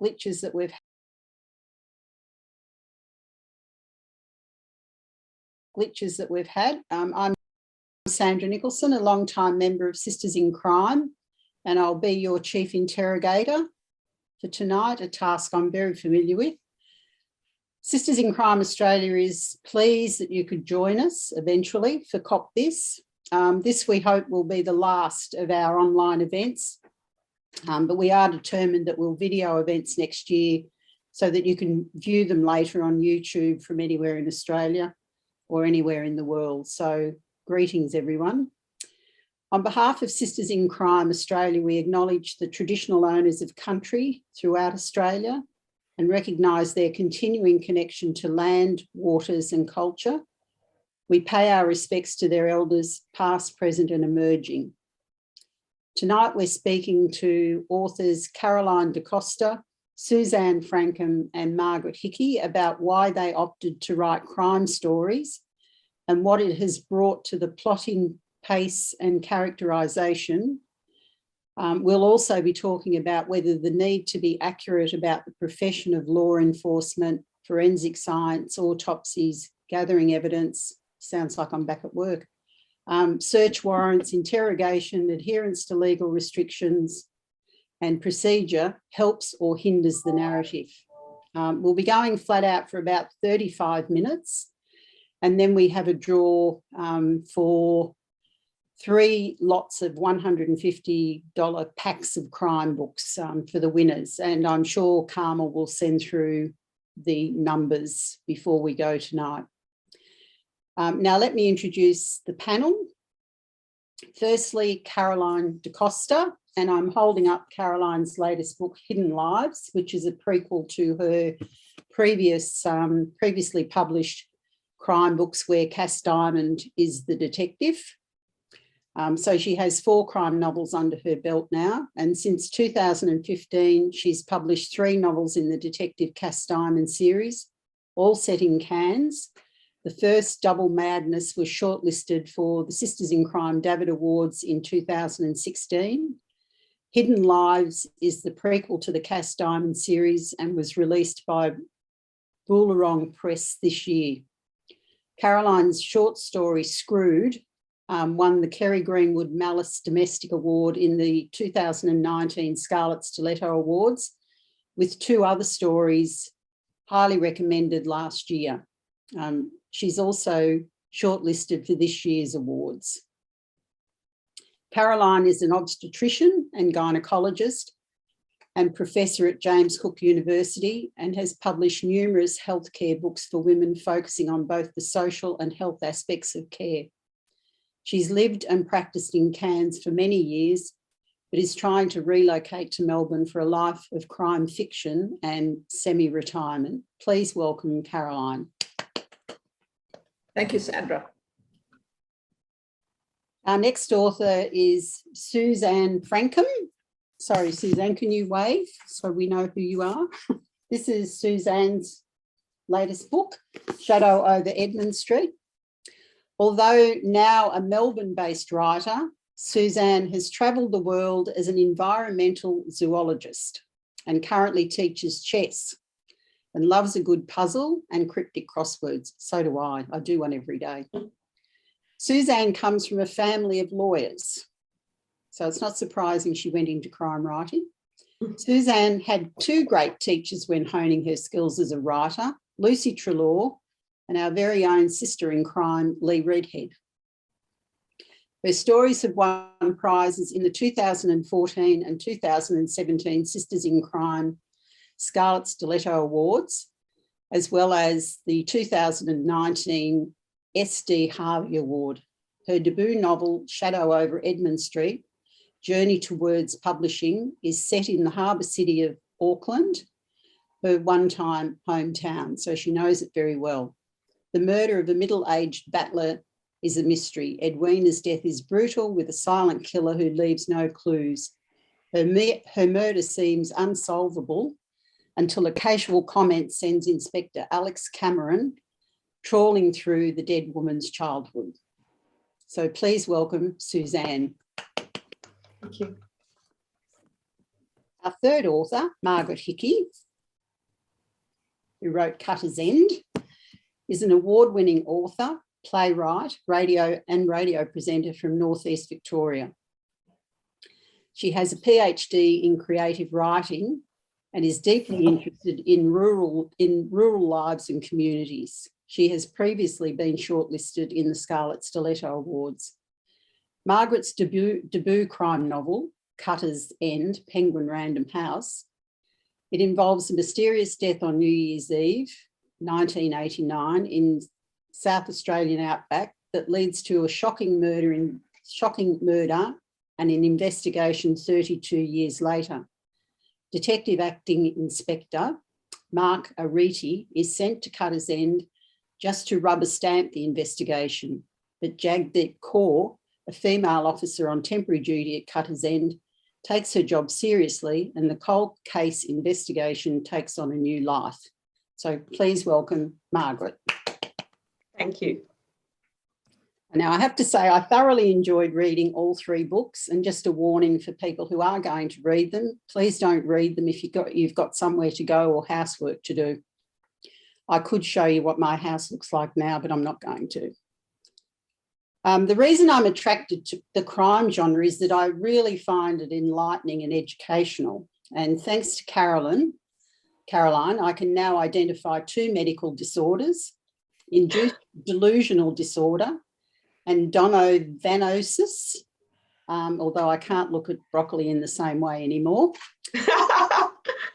glitches that we've had. I'm Sandra Nicholson, a long-time member of Sisters in Crime, and I'll be your chief interrogator for tonight, a task I'm very familiar with. Sisters in Crime Australia is pleased that you could join us eventually for COP This. This we hope will be the last of our online events, but we are determined that we'll video events next year so that you can view them later on YouTube from anywhere in Australia or anywhere in the world. So greetings, everyone. On behalf of Sisters in Crime Australia, we acknowledge the traditional owners of country throughout Australia and recognise their continuing connection to land, waters and culture. We pay our respects to their elders, past, present and emerging. Tonight we're speaking to authors Carolyn Carter, Suzanne Franken and Margaret Hickman about why they opted to write crime stories and what it has brought to the plotting, pace and characterisation. We'll also be talking about whether the need to be accurate about the profession of law enforcement, forensic science, autopsies, gathering evidence, sounds like I'm back at work, search warrants, interrogation, adherence to legal restrictions and procedure helps or hinders the narrative. We'll be going flat out for about 35 minutes and then we have a draw for 3 lots of $150 packs of crime books for the winners. And I'm sure Carmel will send through the numbers before we go tonight. Now let me introduce the panel. Firstly, Carolyn Carter, and I'm holding up Carolyn's latest book, Hidden Lives, which is a prequel to her previously published crime books where Cass Diamond is the detective. So she has 4 crime novels under her belt now, and since 2015 she's published 3 novels in the Detective Cass Diamond series, all set in Cairns. The first, Double Madness, was shortlisted for the Sisters in Crime David Awards in 2016. Hidden Lives is the prequel to the Cass Diamond series and was released by Boolarong Press this year. Carolyn's short story, Screwed, won the Kerry Greenwood Malice Domestic Award in the 2019 Scarlet Stiletto Awards, with 2 other stories highly recommended last year. She's also shortlisted for this year's awards. Carolyn is an obstetrician and gynecologist and professor at James Cook University and has published numerous healthcare books for women focusing on both the social and health aspects of care. She's lived and practiced in Cairns for many years, but is trying to relocate to Melbourne for a life of crime fiction and semi-retirement. Please welcome Carolyn. Thank you, Sandra. Our next author is Suzanne Franken. Sorry, Suzanne, can you wave so we know who you are? This is Suzanne's latest book, Shadow Over Edmund Street. Although now a Melbourne-based writer, Suzanne has travelled the world as an environmental zoologist and currently teaches chess and loves a good puzzle and cryptic crosswords. So do I. I do one every day. Suzanne comes from a family of lawyers, so it's not surprising she went into crime writing. Suzanne had 2 great teachers when honing her skills as a writer, Lucy Treloar and our very own sister in crime, Lee Redhead. Her stories have won prizes in the 2014 and 2017 Sisters in Crime Scarlet Stiletto Awards, as well as the 2019 SD Harvey Award. Her debut novel, Shadow Over Edmund Street, Journey Towards Publishing, is set in the harbour city of Auckland, her one-time hometown, so she knows it very well. The murder of a middle-aged battler is a mystery. Edwina's death is brutal, with a silent killer who leaves no clues. Her murder seems unsolvable until a casual comment sends Inspector Alex Cameron trawling through the dead woman's childhood. So please welcome Suzanne. Thank you. Our third author, Margaret Hickman, who wrote Cutter's End, is an award-winning author, playwright, radio presenter from Northeast Victoria. She has a PhD in creative writing and is deeply interested in rural lives and communities. She has previously been shortlisted in the Scarlet Stiletto Awards. Margaret's debut crime novel, Cutter's End, Penguin Random House, it involves a mysterious death on New Year's Eve, 1989, in South Australian outback that leads to a shocking murder and an investigation 32 years later. Detective Acting Inspector Mark Ariti is sent to Cutter's End just to rubber stamp the investigation, but Jagdeep Kaur, a female officer on temporary duty at Cutter's End, takes her job seriously and the cold case investigation takes on a new life. So please welcome Margaret. Thank you. Now, I have to say I thoroughly enjoyed reading all three books, and just a warning for people who are going to read them, please don't read them if you've got somewhere to go or housework to do. I could show you what my house looks like now, but I'm not going to. The reason I'm attracted to the crime genre is that I really find it enlightening and educational. And thanks to Caroline, I can now identify two medical disorders, induced delusional disorder and donovanosis, although I can't look at broccoli in the same way anymore.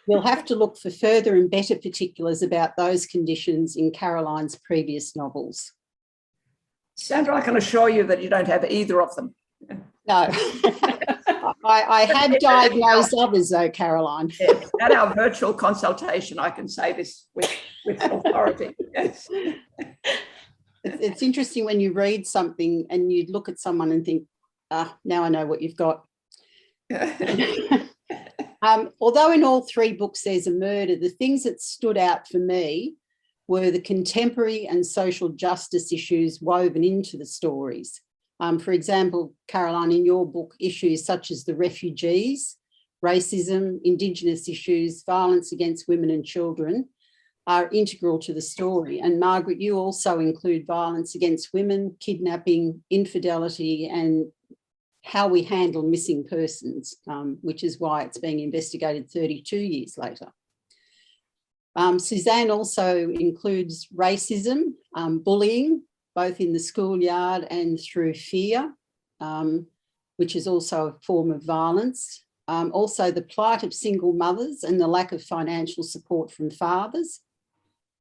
We'll have to look for further and better particulars about those conditions in Caroline's previous novels. Sandra, I can assure you that you don't have either of them. No, I have diagnosed others though, Caroline. Yes. At our virtual consultation, I can say this with authority. Yes. It's interesting when you read something and you look at someone and think, now I know what you've got. Although in all three books there's a murder, the things that stood out for me were the contemporary and social justice issues woven into the stories. For example, Caroline, in your book, issues such as the refugees, racism, Indigenous issues, violence against women and children are integral to the story. And Margaret, you also include violence against women, kidnapping, infidelity, and how we handle missing persons, which is why it's being investigated 32 years later. Suzanne also includes racism, bullying, both in the schoolyard and through fear, which is also a form of violence. Also the plight of single mothers and the lack of financial support from fathers.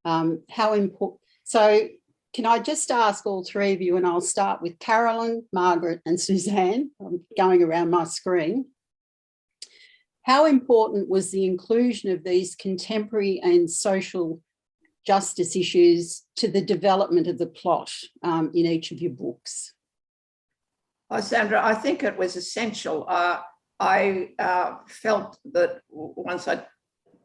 How important. So can I just ask all three of you, and I'll start with Carolyn, Margaret and Suzanne. I'm going around my screen. How important was the inclusion of these contemporary and social justice issues to the development of the plot in each of your books? Oh, Sandra, I think it was essential. I felt that once I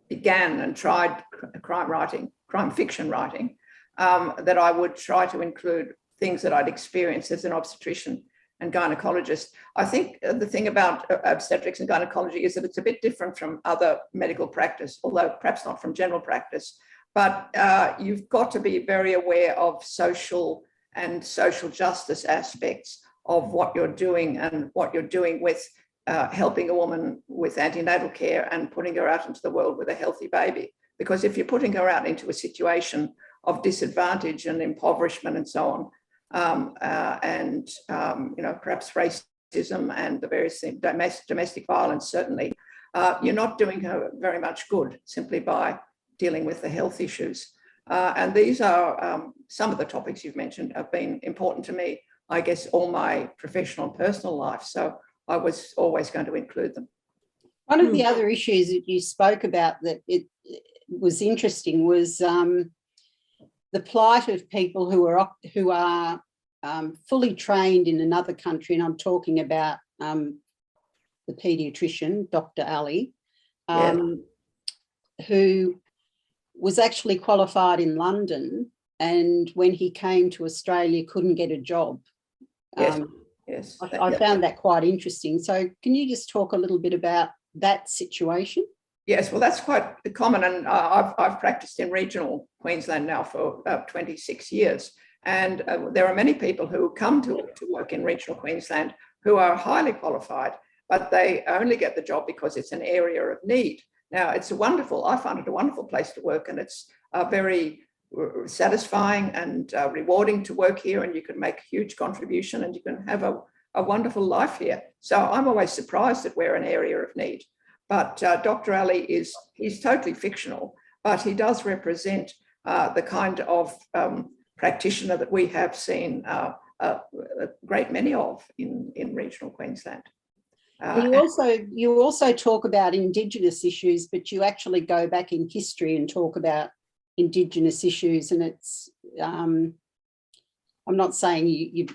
began and tried crime fiction writing, that I would try to include things that I'd experienced as an obstetrician and gynecologist. I think the thing about obstetrics and gynecology is that it's a bit different from other medical practice, although perhaps not from general practice. But you've got to be very aware of social and social justice aspects of what you're doing and what you're doing with helping a woman with antenatal care and putting her out into the world with a healthy baby. Because if you're putting her out into a situation of disadvantage and impoverishment and so on, perhaps racism and the various things, domestic violence, certainly, you're not doing her very much good simply by dealing with the health issues. And these are some of the topics you've mentioned have been important to me, I guess, all my professional and personal life. So I was always going to include them. One of the other issues that you spoke about that it was interesting was the plight of people who are fully trained in another country, and I'm talking about the paediatrician, Dr. Ali, who was actually qualified in London, and when he came to Australia couldn't get a job. Yes. I found that quite interesting. So can you just talk a little bit about that situation? Yes, well, that's quite common, and I've practiced in regional Queensland now for 26 years, and there are many people who come to work in regional Queensland who are highly qualified, but they only get the job because it's an area of need. Now, I find it a wonderful place to work, and it's very satisfying and rewarding to work here, and you can make a huge contribution and you can have a wonderful life here. So I'm always surprised that we're an area of need. But Dr. Ali he's totally fictional, but he does represent the kind of practitioner that we have seen a great many of in regional Queensland. You also talk about Indigenous issues, but you actually go back in history and talk about Indigenous issues, and it's I'm not saying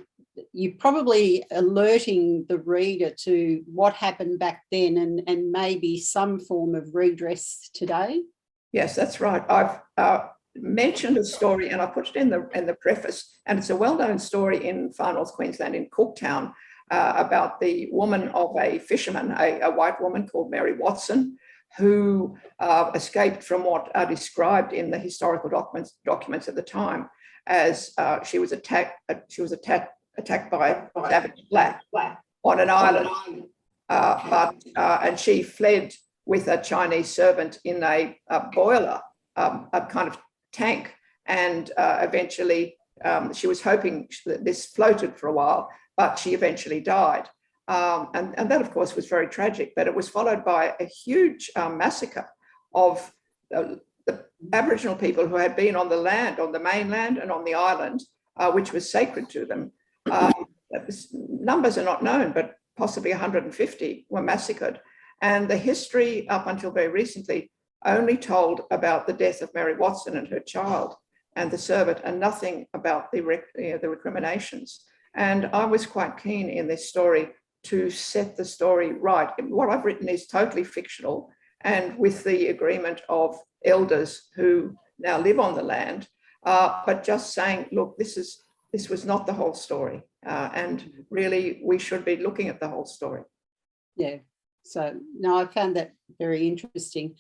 you're probably alerting the reader to what happened back then and maybe some form of redress today. Yes, that's right. I've mentioned a story, and I put it in the preface, and it's a well-known story in Far North Queensland in Cooktown about the woman of a fisherman, a white woman called Mary Watson, who escaped from what are described in the historical documents at the time as she was attacked by savage black on an island, and she fled with a Chinese servant in a boiler, a kind of tank, and eventually she was hoping that this floated for a while, but she eventually died. And that, of course, was very tragic, but it was followed by a huge massacre of the Aboriginal people who had been on the land, on the mainland and on the island, which was sacred to them. Numbers are not known, but possibly 150 were massacred. And the history up until very recently only told about the death of Mary Watson and her child and the servant, and nothing about the recriminations. And I was quite keen in this story to set the story right. What I've written is totally fictional, and with the agreement of elders who now live on the land, but just saying, look, this was not the whole story, and really we should be looking at the whole story. Yeah, so no, I found that very interesting.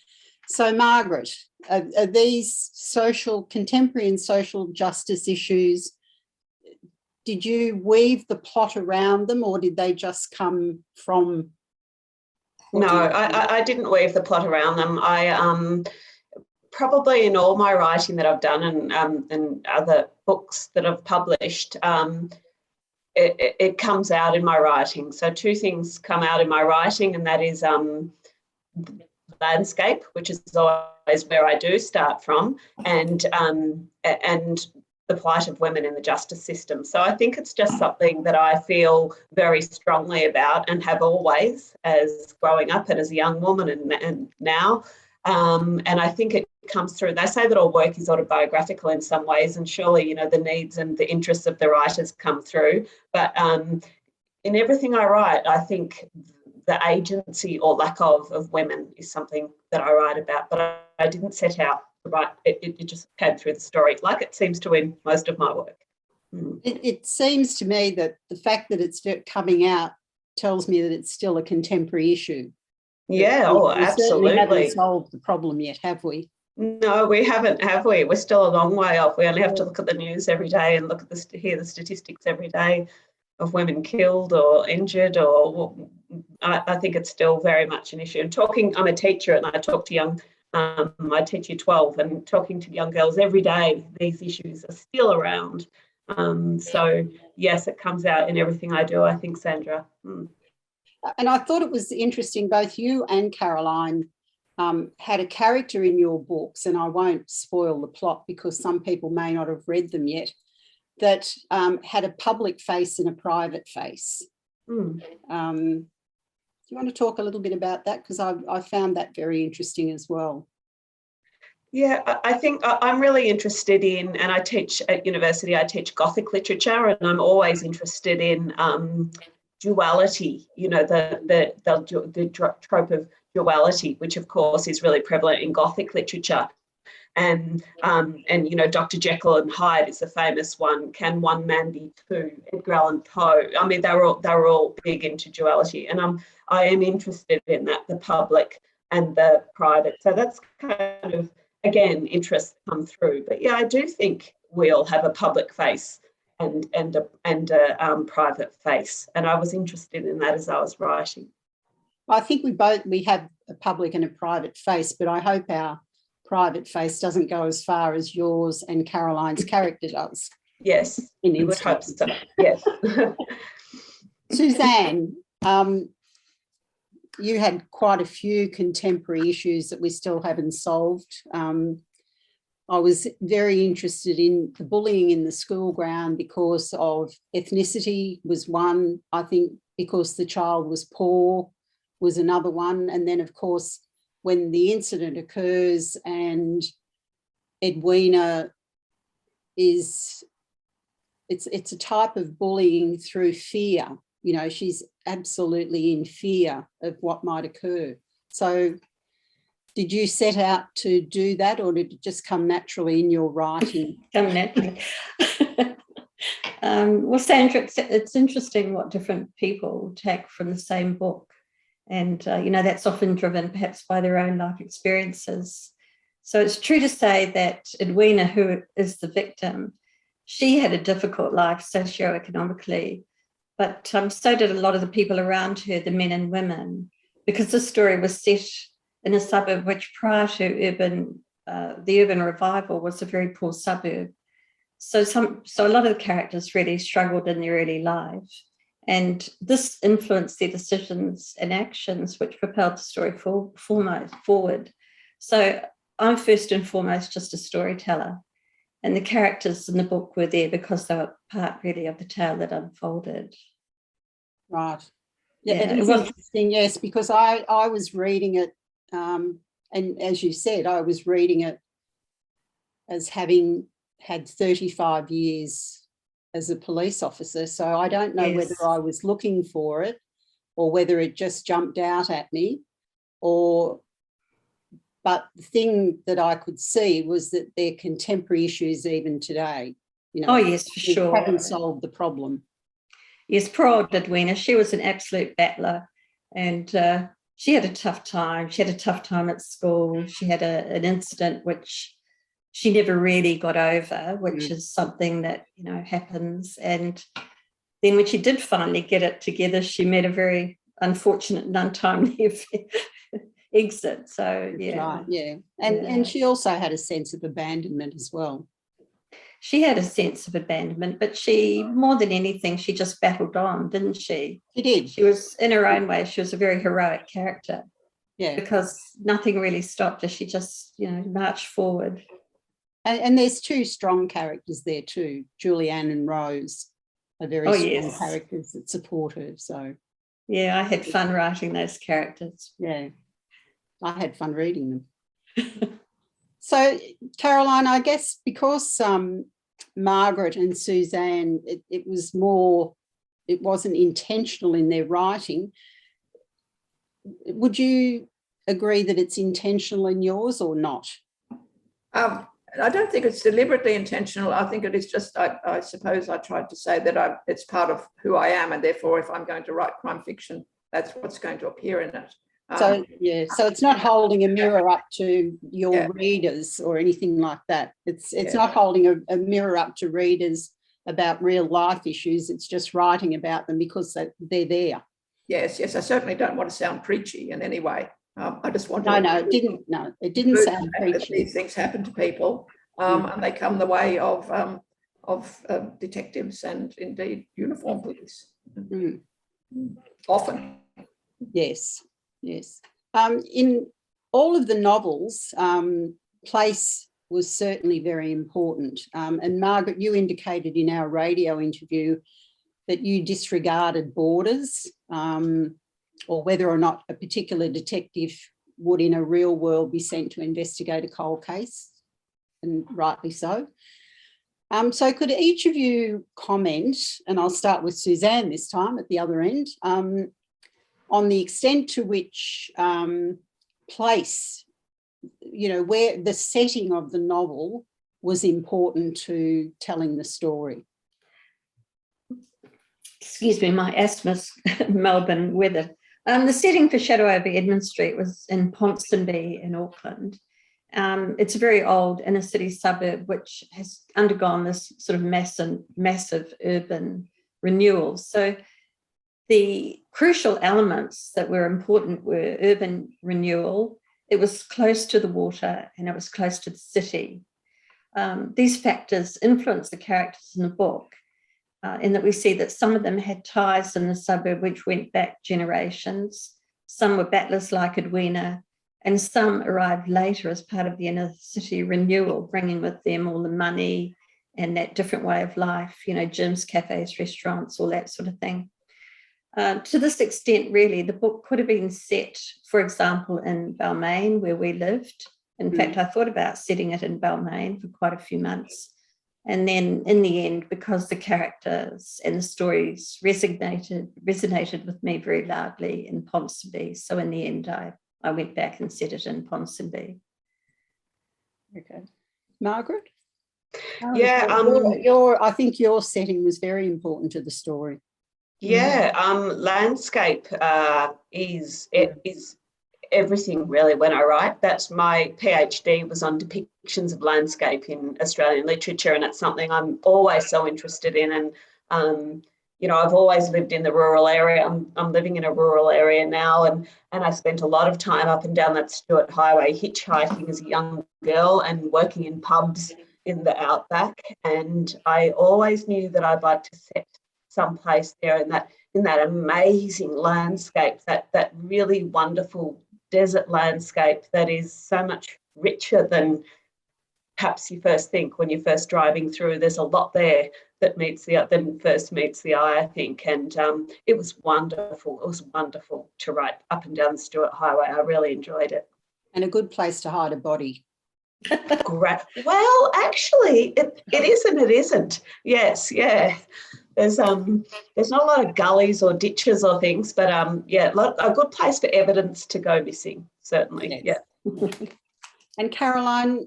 So Margaret, are these contemporary and social justice issues, did you weave the plot around them, or did they just come from? No, I didn't weave the plot around them. I probably in all my writing that I've done and other books that I've published, it comes out in my writing. So two things come out in my writing, and that is landscape, which is always where I do start from, and the plight of women in the justice system. So I think it's just something that I feel very strongly about and have always, as growing up and as a young woman and now. And I think it comes through. They say that all work is autobiographical in some ways, and surely, the needs and the interests of the writers come through. But in everything I write, I think the agency or lack of women is something that I write about, but I didn't set out to write. It just came through the story, like it seems to in most of my work. It seems to me that the fact that it's coming out tells me that it's still a contemporary issue. Yeah, we absolutely. We haven't solved the problem yet, have we? No, we haven't, have we? We're still a long way off. We only have to look at the news every day and hear the statistics every day of women killed or injured, or I think it's still very much an issue. And I'm a teacher, and I talk to I teach year 12, and talking to young girls every day, these issues are still around. So yes, it comes out in everything I do, I think, Sandra. And I thought it was interesting, both you and Caroline had a character in your books, and I won't spoil the plot because some people may not have read them yet, that had a public face and a private face. Do you want to talk a little bit about that? Because I found that very interesting as well. Yeah, I think I'm really interested in, and I teach at university, I teach Gothic literature, and I'm always interested in duality, the trope of duality, which of course is really prevalent in Gothic literature. and you know, Dr. Jekyll and Hyde is a famous one. Can one man be two? Edgar Allan Poe. I mean, they were all big into duality, and I am interested in that, the public and the private. So that's kind of, again, interests come through. But yeah, I do think we all have a public face and a private face, and I was interested in that as I was writing. I think we have a public and a private face, but I hope our private face doesn't go as far as yours and Caroline's character does. Yes, we would hope so. Yes. Suzanne, you had quite a few contemporary issues that we still haven't solved. I was very interested in the bullying in the school ground because of ethnicity was one. I think because the child was poor was another one. And then, of course, when the incident occurs and Edwina it's a type of bullying through fear. You know, she's absolutely in fear of what might occur. So did you set out to do that, or did it just come naturally in your writing? Come naturally. Well, Sandra, it's interesting what different people take from the same book. And, you know, that's often driven perhaps by their own life experiences. So it's true to say that Edwina, who is the victim, she had a difficult life socioeconomically, but so did a lot of the people around her, the men and women, because this story was set in a suburb which prior to the urban revival was a very poor suburb. So a lot of the characters really struggled in their early life. And this influenced their decisions and actions, which propelled the story forward. So I'm first and foremost just a storyteller. And the characters in the book were there because they were part really of the tale that unfolded. Right. Yeah, it was interesting, yes, because I was reading it, and as you said, I was reading it as having had 35 years as a police officer. So I don't know whether I was looking for it or whether it just jumped out at me, but the thing that I could see was that they're contemporary issues even today. You know, oh, yes, for sure. Haven't solved the problem. Yes, poor old Edwina, she was an absolute battler, and she had a tough time. She had a tough time at school. She had an incident which she never really got over, which is something that, you know, happens. And then when she did finally get it together, she met a very unfortunate and untimely exit. So, yeah. Right, yeah. And she also had a sense of abandonment as well. She had a sense of abandonment, but she, more than anything, she just battled on, didn't she? She did. She was, in her own way, she was a very heroic character. Yeah. Because nothing really stopped her. She just, you know, marched forward. And there's two strong characters there too. Julianne and Rose are very strong characters that support her. So yeah, I had fun writing those characters. Yeah, I had fun reading them. So Caroline, I guess because Margaret and Suzanne, it wasn't intentional in their writing. Would you agree that it's intentional in yours or not? I don't think it's deliberately intentional. I think it is just, I suppose I tried to say that it's part of who I am, and therefore if I'm going to write crime fiction, that's what's going to appear in it. So it's not holding a mirror up to your readers or anything like that. It's not holding a mirror up to readers about real life issues. It's just writing about them because they're there. Yes, I certainly don't want to sound preachy in any way. I just want to. No, it didn't sound preachy. These things happen to people, and they come the way of detectives and indeed uniformed police. Often. Yes. In all of the novels, place was certainly very important. And Margaret, you indicated in our radio interview that you disregarded borders, or whether or not a particular detective would in a real world be sent to investigate a cold case, and rightly so. So could each of you comment, and I'll start with Suzanne this time at the other end, on the extent to which place where the setting of the novel was important to telling the story? Excuse me, my asthma's Melbourne weather. The setting for Shadow over Edmund Street was in Ponsonby in Auckland. It's a very old inner city suburb which has undergone this sort of massive urban renewal. So the crucial elements that were important were urban renewal, it was close to the water, and it was close to the city. These factors influenced the characters in the book, in that we see that some of them had ties in the suburb which went back generations. Some were battlers like Edwina, and some arrived later as part of the inner city renewal, bringing with them all the money and that different way of life, gyms, cafes, restaurants, all that sort of thing. To this extent, really, the book could have been set, for example, in Balmain, where we lived. In fact, I thought about setting it in Balmain for quite a few months. And then in the end, because the characters and the stories resonated with me very loudly in Ponsonby. So in the end, I went back and set it in Ponsonby. Okay. Margaret? Yeah. I think your setting was very important to the story. Yeah. Landscape is everything really when I write. That's my PhD was on depictions of landscape in Australian literature, and it's something I'm always so interested in. And I've always lived in the rural area. I'm living in a rural area now, and I spent a lot of time up and down that Stuart Highway hitchhiking as a young girl and working in pubs in the outback. And I always knew that I'd like to set someplace there in that amazing landscape, that really wonderful desert landscape that is so much richer than perhaps you first think when you're first driving through. There's a lot there that first meets the eye, I think. And it was wonderful. It was wonderful to write up and down the Stuart Highway. I really enjoyed it. And a good place to hide a body. Great. Well, actually, it is and it isn't. Yes, yeah. There's not a lot of gullies or ditches or things, but a good place for evidence to go missing, certainly. Yes. Yeah. And Caroline,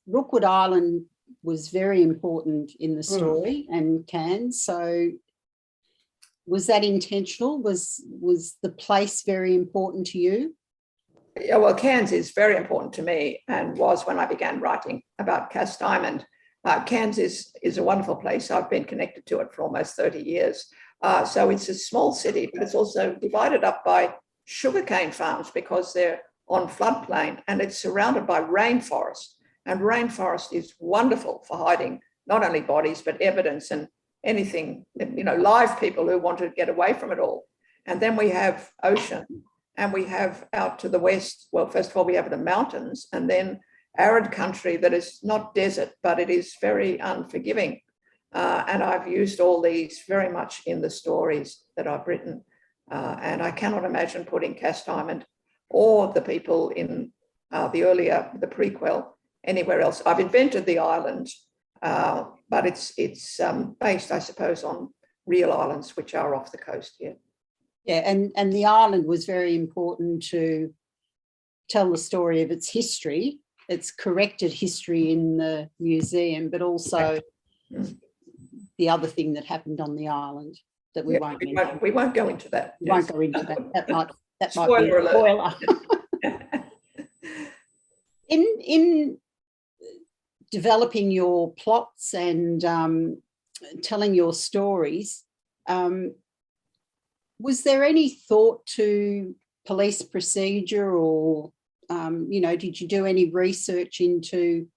Rookwood Island was very important in the story and Cairns. So was that intentional? Was the place very important to you? Yeah, well, Cairns is very important to me, and was when I began writing about cast diamond. Cairns is a wonderful place. I've been connected to it for almost 30 years. So it's a small city, but it's also divided up by sugarcane farms because they're on floodplain, and it's surrounded by rainforest. And rainforest is wonderful for hiding not only bodies, but evidence and anything, live people who want to get away from it all. And then we have ocean, and we have out to the west, well, first of all, we have the mountains, and then arid country that is not desert, but it is very unforgiving. And I've used all these very much in the stories that I've written. And I cannot imagine putting cast diamond or the people in the prequel, anywhere else. I've invented the island, but it's based, I suppose, on real islands which are off the coast here. Yeah, and the island was very important to tell the story of its history, its corrected history in the museum, but also the other thing that happened on the island that we won't mention. We won't go into that. We won't go into that. That might be a spoiler. In developing your plots and telling your stories, was there any thought to police procedure or, did you do any research into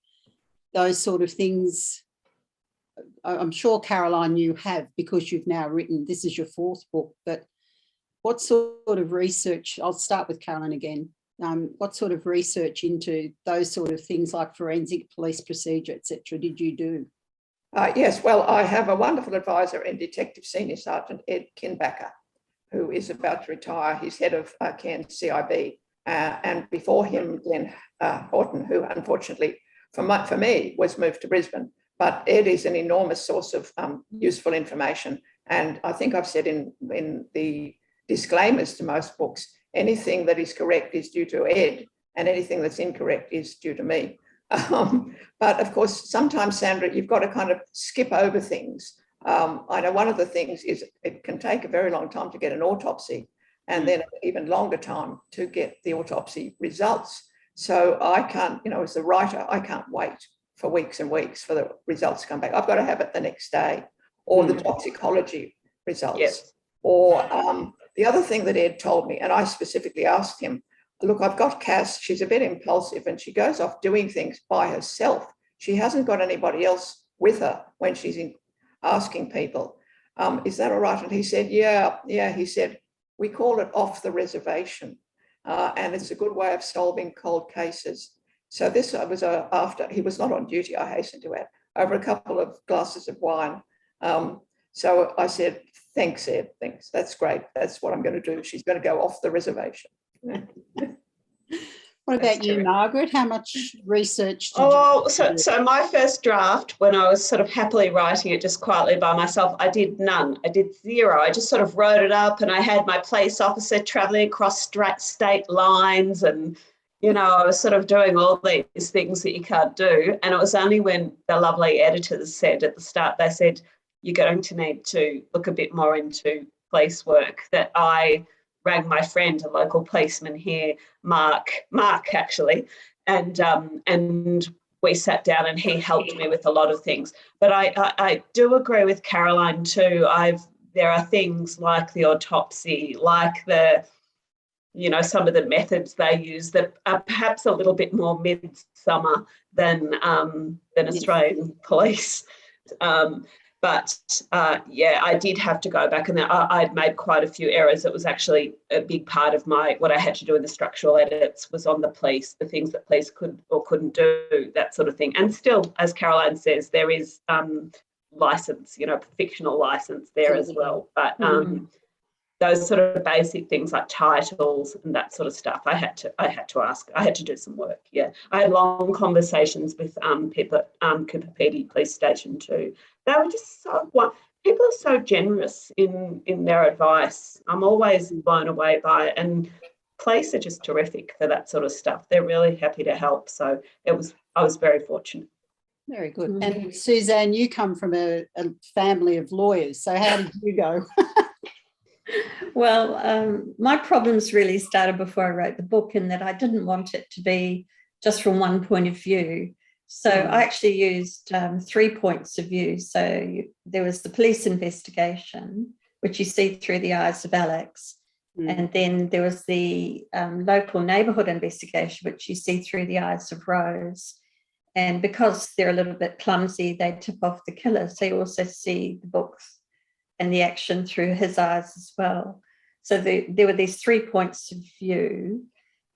those sort of things? I'm sure, Caroline, you have, because you've now written, this is your fourth book, but what sort of research, I'll start with Caroline again, what sort of research into those sort of things like forensic police procedure, etc., did you do? Yes, well, I have a wonderful advisor in Detective Senior Sergeant Ed Kinbacker, who is about to retire. He's head of Cairns CIB. And before him, Glenn Horton, who unfortunately for me was moved to Brisbane. But Ed is an enormous source of useful information. And I think I've said in the disclaimers to most books, anything that is correct is due to Ed. and anything that's incorrect is due to me. But of course, sometimes, Sandra, you've got to kind of skip over things. I know one of the things is it can take a very long time to get an autopsy, and then an even longer time to get the autopsy results. So I can't, as a writer, I can't wait for weeks and weeks for the results to come back. I've got to have it the next day, or the toxicology results. Yes. Or the other thing that Ed told me, and I specifically asked him, look, I've got Cass, she's a bit impulsive and she goes off doing things by herself. She hasn't got anybody else with her when she's asking people, is that all right? And he said, yeah, he said, we call it off the reservation, and it's a good way of solving cold cases. So this was after, he was not on duty, I hasten to add, over a couple of glasses of wine. So I said, thanks, Ed, thanks, that's great. That's what I'm going to do. She's going to go off the reservation. What about you, Margaret? How much research did you do? So my first draft, when I was sort of happily writing it just quietly by myself, I did none. I did zero. I just sort of wrote it up, and I had my police officer travelling across state lines, and, I was sort of doing all these things that you can't do. And it was only when the lovely editors said at the start, they said, you're going to need to look a bit more into police work, that I rang my friend, a local policeman here, Mark actually, and we sat down and he helped me with a lot of things. But I do agree with Caroline too. There are things like the autopsy, like some of the methods they use that are perhaps a little bit more midsummer than Australian police. But I did have to go back, and I'd made quite a few errors. It was actually a big part of what I had to do in the structural edits was on the police, the things that police could or couldn't do, that sort of thing. And still, as Caroline says, there is license, fictional license there as well. But those sort of basic things like titles and that sort of stuff, I had to ask. I had to do some work. Yeah, I had long conversations with people at Cooper PD Police Station too. They were just people are so generous in their advice. I'm always blown away by it, and police are just terrific for that sort of stuff. They're really happy to help. So I was very fortunate. Very good. And Suzanne, you come from a family of lawyers. So how did you go? Well, my problems really started before I wrote the book, in that I didn't want it to be just from one point of view. So I actually used 3 points of view. So there was the police investigation, which you see through the eyes of Alex. And then there was the local neighbourhood investigation, which you see through the eyes of Rose. And because they're a little bit clumsy, they tip off the killer. So you also see the books and the action through his eyes as well. So there were these 3 points of view.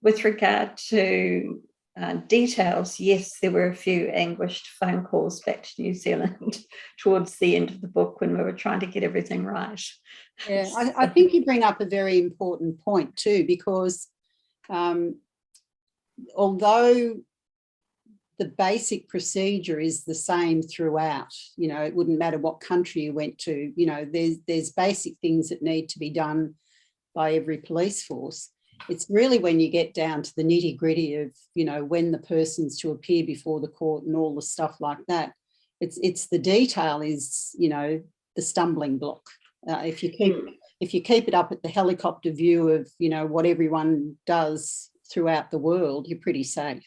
With regard to details, yes, there were a few anguished phone calls back to New Zealand towards the end of the book when we were trying to get everything right. Yeah, I think you bring up a very important point too, because although the basic procedure is the same throughout, it wouldn't matter what country you went to, there's basic things that need to be done by every police force. It's really when you get down to the nitty gritty of, when the person's to appear before the court and all the stuff like that. It's the detail is, the stumbling block. If you keep it up at the helicopter view of, what everyone does throughout the world, you're pretty safe.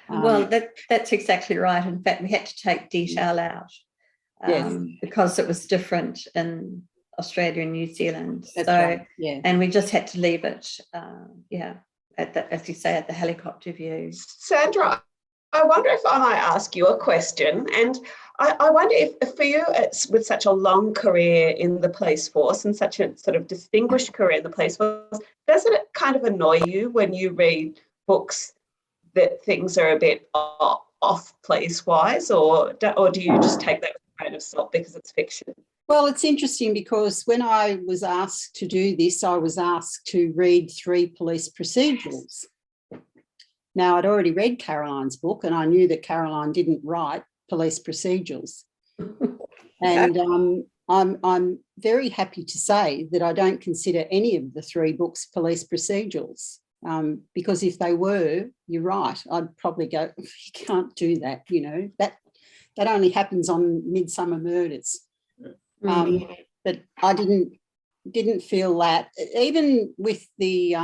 Well, that's exactly right. In fact, we had to take detail out because it was different in Australia and New Zealand. That's right. Yeah. And we just had to leave it, as you say, at the helicopter view. Sandra, I wonder if I might ask you a question. And I wonder if for you, it's with such a long career in the police force and such a sort of distinguished career in the police force, doesn't it kind of annoy you when you read books that things are a bit off police-wise, or do you just take that with a grain of salt because it's fiction? Well, it's interesting because when I was asked to do this, I was asked to read 3 police procedurals. Now, I'd already read Caroline's book, and I knew that Caroline didn't write police procedurals. And I'm very happy to say that I don't consider any of the 3 books police procedurals. Because if they were, you're right, I'd probably go, you can't do that, you know, that only happens on Midsummer Murders. But I didn't feel that, even with the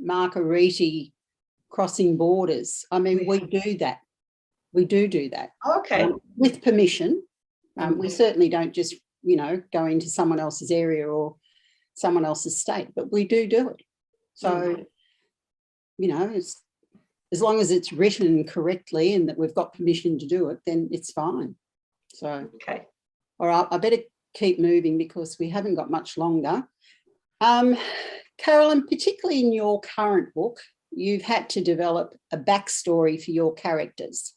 Margariti crossing borders. I mean, we do that. We do that. Okay. With permission. We certainly don't just, you know, go into someone else's area or someone else's state, but we do it. So, you know, it's, as long as it's written correctly and that we've got permission to do it, then it's fine. So, okay. All right, I better keep moving because we haven't got much longer. Carolyn, particularly in your current book, you've had to develop a backstory for your characters.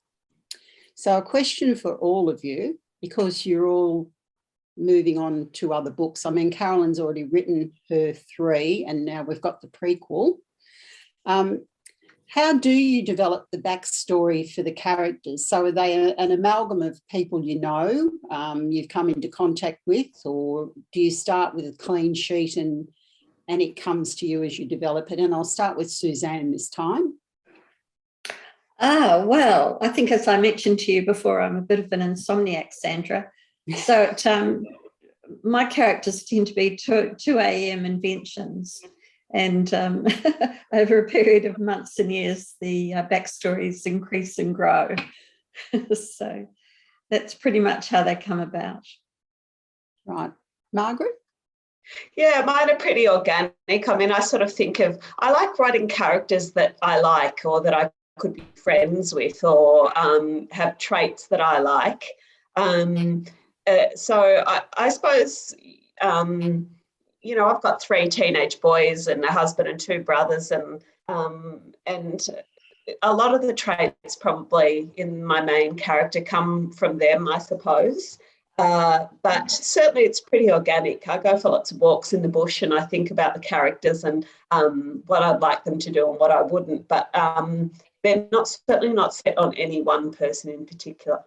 So a question for all of you, because you're all moving on to other books. I mean, Carolyn's already written her 3 and now we've got the prequel. How do you develop the backstory for the characters? So are they an amalgam of people you know, you've come into contact with, or do you start with a clean sheet and it comes to you as you develop it? And I'll start with Suzanne this time. Well, I think as I mentioned to you before, I'm a bit of an insomniac, Sandra. So my characters tend to be 2 a.m. inventions. And over a period of months and years, the backstories increase and grow. So that's pretty much how they come about. Right. Margaret? Yeah, mine are pretty organic. I mean, I sort of think of, I like writing characters that I like or that I could be friends with or have traits that I like. So I suppose, you know, I've got 3 teenage boys and a husband and 2 brothers, and a lot of the traits probably in my main character come from them, I suppose. But certainly it's pretty organic. I go for lots of walks in the bush and I think about the characters and what I'd like them to do and what I wouldn't. But they're certainly not set on any one person in particular.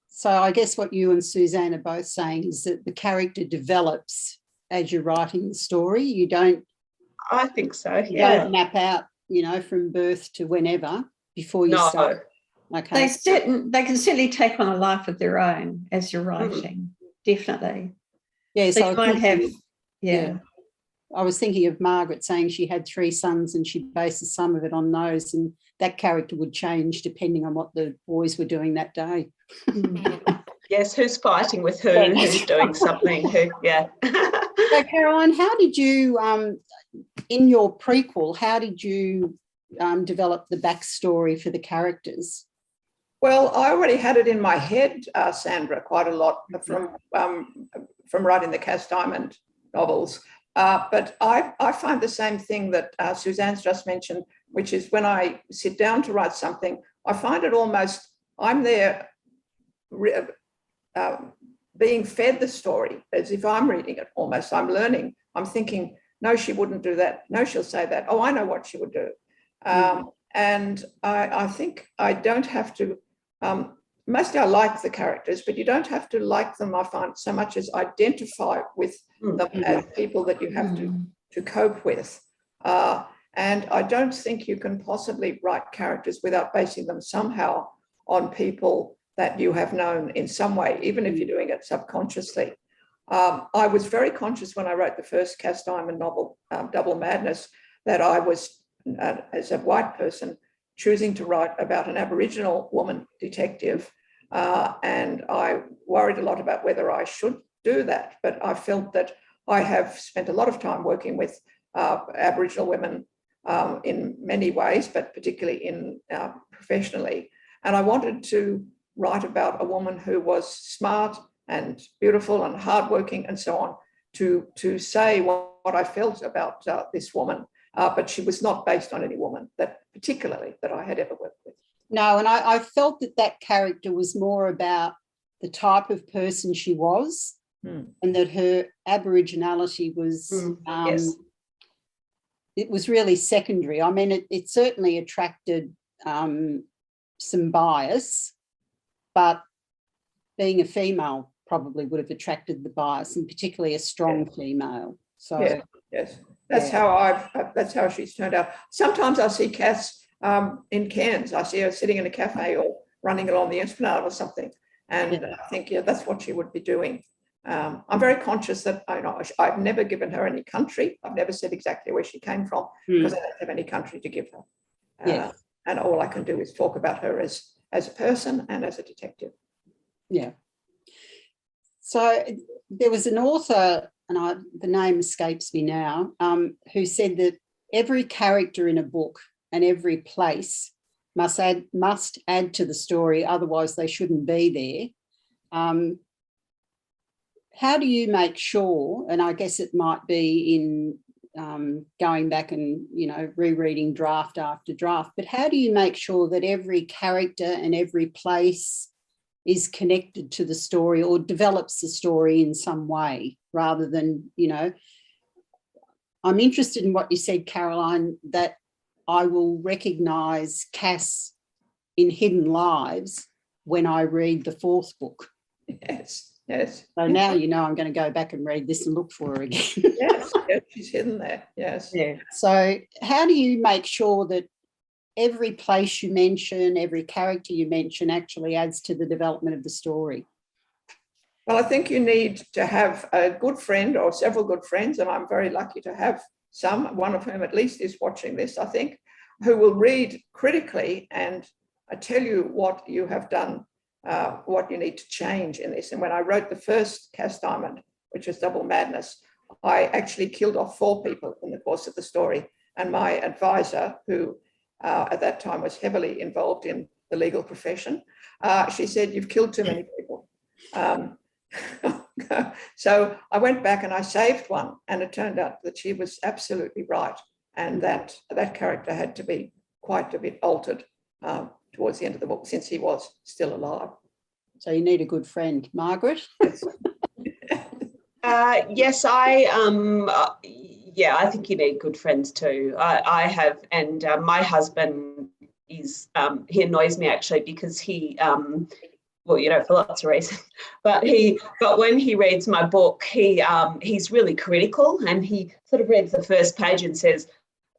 So I guess what you and Suzanne are both saying is that the character develops as you're writing the story. You don't. I think so. You don't map out, you know, from birth to whenever before you start. Okay. They can certainly take on a life of their own as you're writing. Definitely. Yeah. So you might have. Yeah. I was thinking of Margaret saying she had 3 sons and she bases some of it on those, and that character would change depending on what the boys were doing that day. Yes, who's fighting with who, who's doing something, yeah. So, Caroline, how did you, in your prequel, how did you develop the backstory for the characters? Well, I already had it in my head, Sandra, quite a lot from writing the Cast Diamond novels. But I find the same thing that Suzanne's just mentioned, which is when I sit down to write something, I find it almost, I'm there being fed the story as if I'm reading it almost. I'm learning. I'm thinking, no, she wouldn't do that. No, she'll say that. Oh, I know what she would do. And I think I don't have to, mostly I like the characters, but you don't have to like them, I find, so much as identify with them as people that you have to cope with. And I don't think you can possibly write characters without basing them somehow on people that you have known in some way, even if you're doing it subconsciously. I was very conscious when I wrote the first Cast Diamond novel, Double Madness, that I was, as a white person, choosing to write about an Aboriginal woman detective. And I worried a lot about whether I should do that. But I felt that I have spent a lot of time working with Aboriginal women in many ways, but particularly in professionally. And I wanted to write about a woman who was smart and beautiful and hardworking and so on, to say what I felt about this woman. But she was not based on any woman that particularly that I had ever worked with. No, and I felt that character was more about the type of person she was, and that her Aboriginality was, it was really secondary. I mean, it certainly attracted some bias, but being a female probably would have attracted the bias, and particularly a strong female. So yes. That's how she's turned out. Sometimes I see Cass in Cairns. I see her sitting in a cafe or running along the Esplanade or something. And I think, that's what she would be doing. I'm very conscious that I've never given her any country. I've never said exactly where she came from because I don't have any country to give her. And all I can do is talk about her as a person and as a detective. Yeah. So there was an author, and the name escapes me now, who said that every character in a book and every place must add to the story, otherwise they shouldn't be there. How do you make sure, and I guess it might be in going back and, rereading draft after draft, but how do you make sure that every character and every place is connected to the story or develops the story in some way rather than, I'm interested in what you said, Caroline, that I will recognise Cass in Hidden Lives when I read the fourth book. Yes. So now I'm going to go back and read this and look for her again. Yes, she's hidden there. Yes. Yeah. So how do you make sure that every place you mention, every character you mention actually adds to the development of the story? Well, I think you need to have a good friend or several good friends, and I'm very lucky to have some, one of whom at least is watching this, I think, who will read critically and tell you what you have done, what you need to change in this. And when I wrote the first Cass Diamond, which was Double Madness, I actually killed off 4 people in the course of the story. And my advisor, who at that time was heavily involved in the legal profession, she said, "You've killed too many people." So I went back and I saved one, and it turned out that she was absolutely right, and that character had to be quite a bit altered towards the end of the book, since he was still alive. So you need a good friend. Margaret? Yes, I think you need good friends too. I have, and my husband is, he annoys me actually because he, for lots of reasons, but when he reads my book, he's really critical, and he sort of reads the first page and says,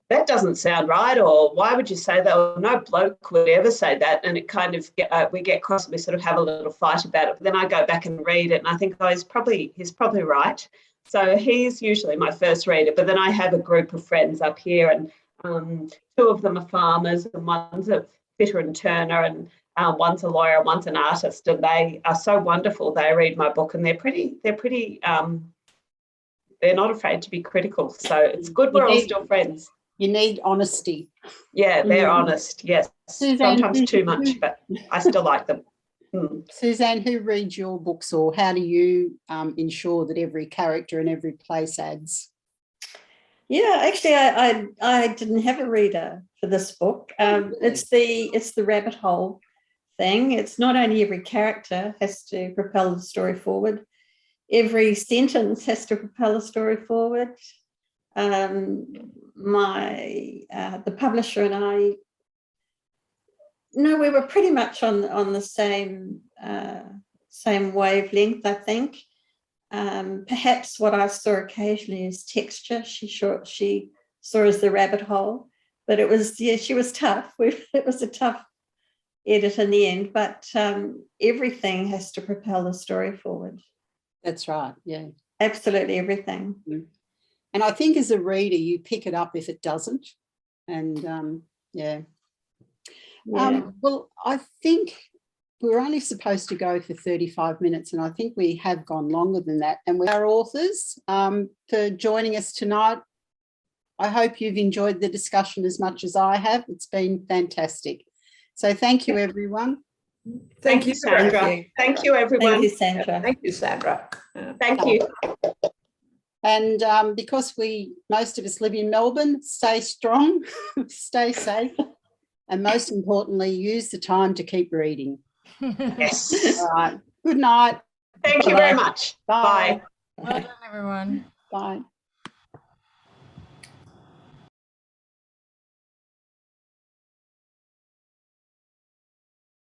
"That doesn't sound right," or "Why would you say that?" Or "No bloke would ever say that." And it kind of, we get cross and we sort of have a little fight about it. But then I go back and read it and I think, he's probably right. So he's usually my first reader. But then I have a group of friends up here, and 2 of them are farmers, and one's a fitter and turner, and one's a lawyer, one's an artist, and they are so wonderful. They read my book, and they're pretty they're not afraid to be critical. So it's good we're all still friends. You need honesty. Yeah, they're honest, yes. Suzanne, sometimes too much, but I still like them. Suzanne, who reads your books, or how do you ensure that every character and every place adds? Yeah, actually, I didn't have a reader for this book. It's the rabbit hole thing. It's not only every character has to propel the story forward, every sentence has to propel the story forward. The publisher and I, we were pretty much on the same wavelength, I think. Perhaps what I saw occasionally is texture. She saw as the rabbit hole, but it was, she was tough. It was a tough edit in the end, but everything has to propel the story forward. That's right, yeah. Absolutely everything. And I think as a reader, you pick it up if it doesn't. And well, I think we're only supposed to go for 35 minutes, and I think we have gone longer than that. And we are authors for joining us tonight. I hope you've enjoyed the discussion as much as I have. It's been fantastic. So thank you, everyone. Thank you, Sandra. Thank you, everyone. Thank you, Sandra. Thank you, Sandra. Thank you. And because most of us live in Melbourne, stay strong, stay safe, and most importantly, use the time to keep reading. Yes. All right. Good night. Thank you very much. Bye. Well done, everyone. Bye.